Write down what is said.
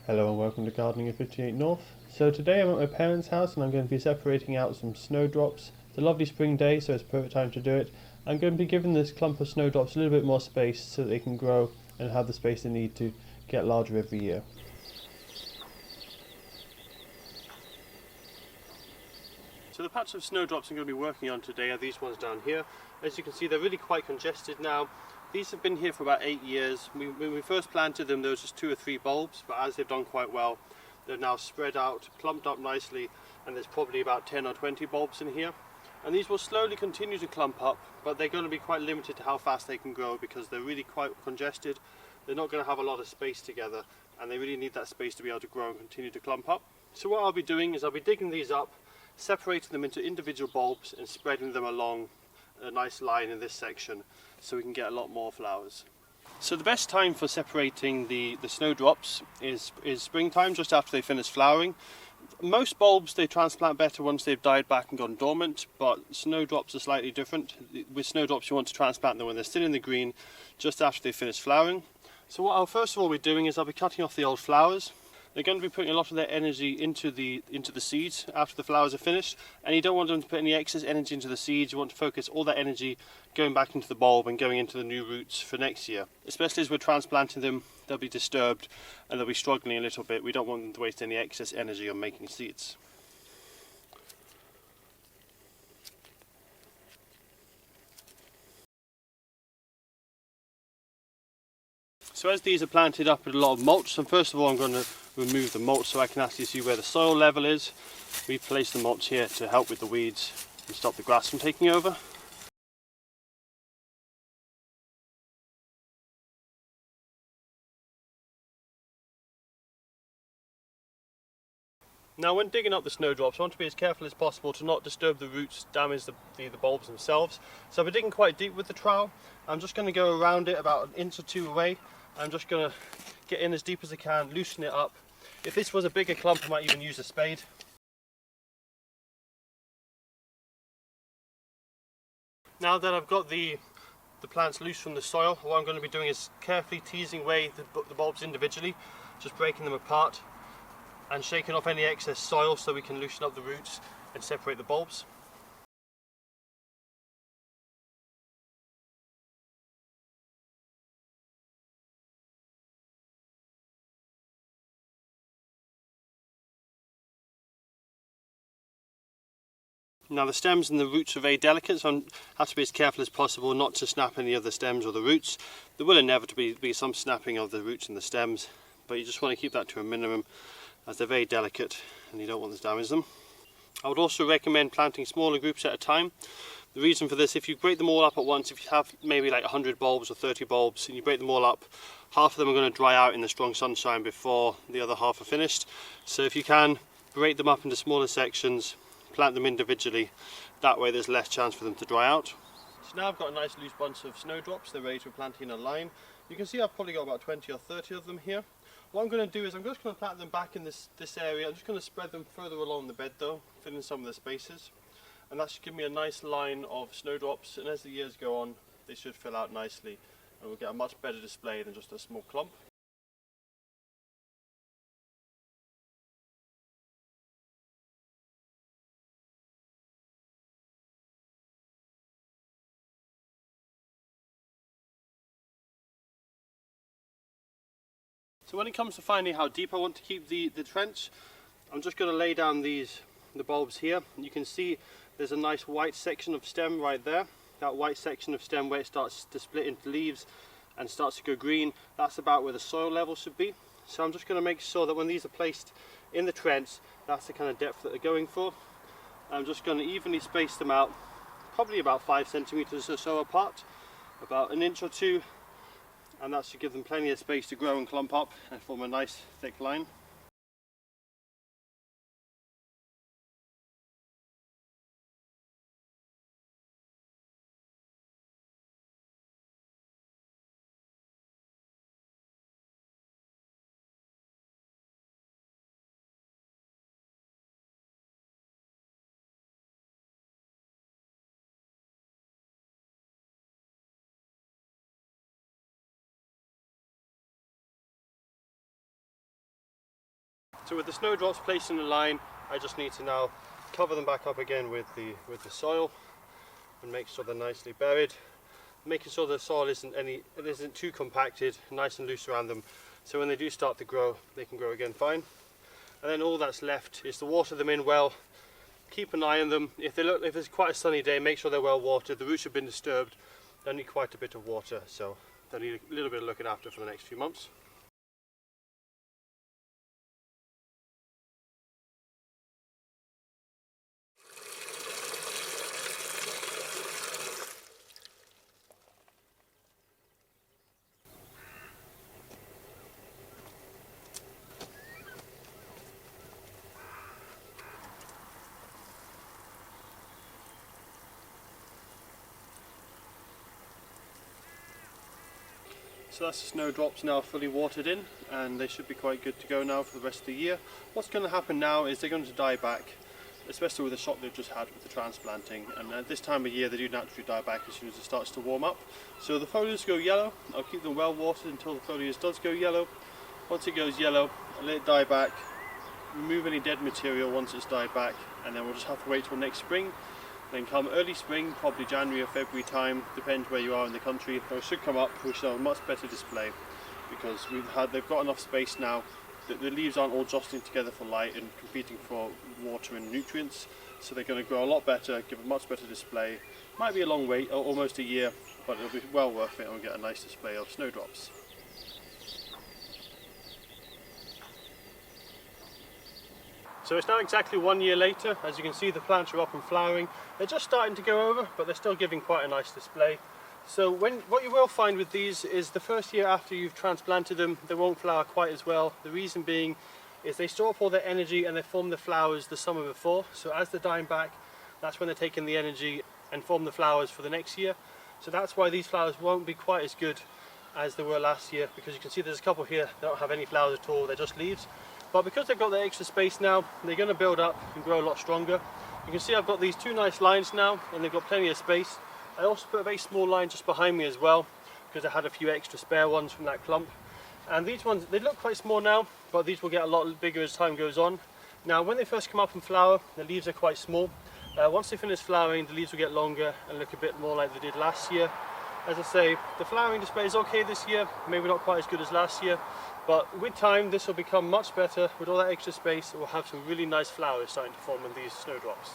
Hello and welcome to Gardening at 58 North. So today I'm at my parents' house and I'm going to be separating out some snowdrops. It's a lovely spring day, so it's a perfect time to do it. I'm going to be giving this clump of snowdrops a little bit more space so that they can grow and have the space they need to get larger every year. So the patch of snowdrops I'm going to be working on today are these ones down here. As you can see, they're really quite congested now. These have been here for about 8 years. When we first planted them, there was just 2 or 3 bulbs, but as they've done quite well, they're now spread out, clumped up nicely, and there's probably about 10 or 20 bulbs in here. And these will slowly continue to clump up, but they're going to be quite limited to how fast they can grow because they're really quite congested. They're not going to have a lot of space together, and they really need that space to be able to grow and continue to clump up. So what I'll be doing is I'll be digging these up, separating them into individual bulbs and spreading them along a nice line in this section so we can get a lot more flowers. So the best time for separating the snowdrops is springtime, just after they finish flowering. Most bulbs they transplant better once they've died back and gone dormant, but snowdrops are slightly different. With snowdrops you want to transplant them when they're still in the green, just after they finish flowering. So what I'll first of all be doing is I'll be cutting off the old flowers. They're going to be putting a lot of their energy into the seeds after the flowers are finished, and you don't want them to put any excess energy into the seeds. You want to focus all that energy going back into the bulb and going into the new roots for next year. Especially as we're transplanting them, they'll be disturbed and they'll be struggling a little bit. We don't want them to waste any excess energy on making seeds. So as these are planted up with a lot of mulch, so first of all I'm going to remove the mulch so I can actually see where the soil level is. We place the mulch here to help with the weeds and stop the grass from taking over. Now when digging up the snowdrops, I want to be as careful as possible to not disturb the roots, damage the bulbs themselves. So I'll be digging quite deep with the trowel. I'm just going to go around it about 1 inch or 2 away. I'm just going to get in as deep as I can, loosen it up. If this was a bigger clump I might even use a spade. Now that I've got the plants loose from the soil, what I'm going to be doing is carefully teasing away the bulbs individually, just breaking them apart and shaking off any excess soil so we can loosen up the roots and separate the bulbs. Now the stems and the roots are very delicate, so I have to be as careful as possible not to snap any of the stems or the roots. There will inevitably be some snapping of the roots and the stems, but you just want to keep that to a minimum as they're very delicate and you don't want to damage them. I would also recommend planting smaller groups at a time. The reason for this, if you break them all up at once, if you have maybe like 100 bulbs or 30 bulbs and you break them all up, half of them are going to dry out in the strong sunshine before the other half are finished. So if you can, break them up into smaller sections, plant them individually, that way there's less chance for them to dry out. So now I've got a nice loose bunch of snowdrops, they're ready to be planted in a line. You can see I've probably got about 20 or 30 of them here. What I'm going to do is I'm just going to plant them back in this area. I'm just going to spread them further along the bed though, fill in some of the spaces. And that should give me a nice line of snowdrops, and as the years go on they should fill out nicely and we'll get a much better display than just a small clump. So when it comes to finding how deep I want to keep the trench, I'm just going to lay down the bulbs here. You can see there's a nice white section of stem right there. That white section of stem where it starts to split into leaves and starts to go green, that's about where the soil level should be. So I'm just going to make sure that when these are placed in the trench, that's the kind of depth that they're going for. I'm just going to evenly space them out, probably about 5 centimeters or so apart, about 1 inch or 2. And that should give them plenty of space to grow and clump up and form a nice thick line. So with the snowdrops placed in a line, I just need to now cover them back up again with the soil and make sure they're nicely buried, making sure the soil isn't too compacted, nice and loose around them, so when they do start to grow, they can grow again fine. And then all that's left is to water them in well, keep an eye on them. If it's quite a sunny day, make sure they're well watered. The roots have been disturbed, they need quite a bit of water, so they'll need a little bit of looking after for the next few months. So that's the snowdrops now fully watered in, and they should be quite good to go now for the rest of the year. What's going to happen now is they're going to die back, especially with the shock they've just had with the transplanting, and at this time of year they do naturally die back as soon as it starts to warm up. So the foliage go yellow. I'll keep them well watered until the foliage does go yellow. Once it goes yellow, I'll let it die back, remove any dead material once it's died back, and then we'll just have to wait till next spring. Then come early spring, probably January or February time, depends where you are in the country, they should come up, which will have a much better display because they've got enough space now that the leaves aren't all jostling together for light and competing for water and nutrients, so they're going to grow a lot better, give a much better display. Might be a long wait, almost a year, but it'll be well worth it and we'll get a nice display of snowdrops. So it's now exactly 1 year later. As you can see, the plants are up and flowering. They're just starting to go over, but they're still giving quite a nice display. So what you will find with these is the first year after you've transplanted them, they won't flower quite as well. The reason being is they store up all their energy and they form the flowers the summer before. So as they're dying back, that's when they're taking the energy and form the flowers for the next year. So that's why these flowers won't be quite as good as they were last year, because you can see there's a couple here that don't have any flowers at all, they're just leaves. But because they've got that extra space now, they're going to build up and grow a lot stronger. You can see I've got these two nice lines now, and they've got plenty of space. I also put a very small line just behind me as well, because I had a few extra spare ones from that clump. And these ones, they look quite small now, but these will get a lot bigger as time goes on. Now when they first come up and flower, the leaves are quite small. Once they finish flowering, the leaves will get longer and look a bit more like they did last year. As I say, the flowering display is okay this year, maybe not quite as good as last year, but with time this will become much better. With all that extra space, it will have some really nice flowers starting to form in these snowdrops.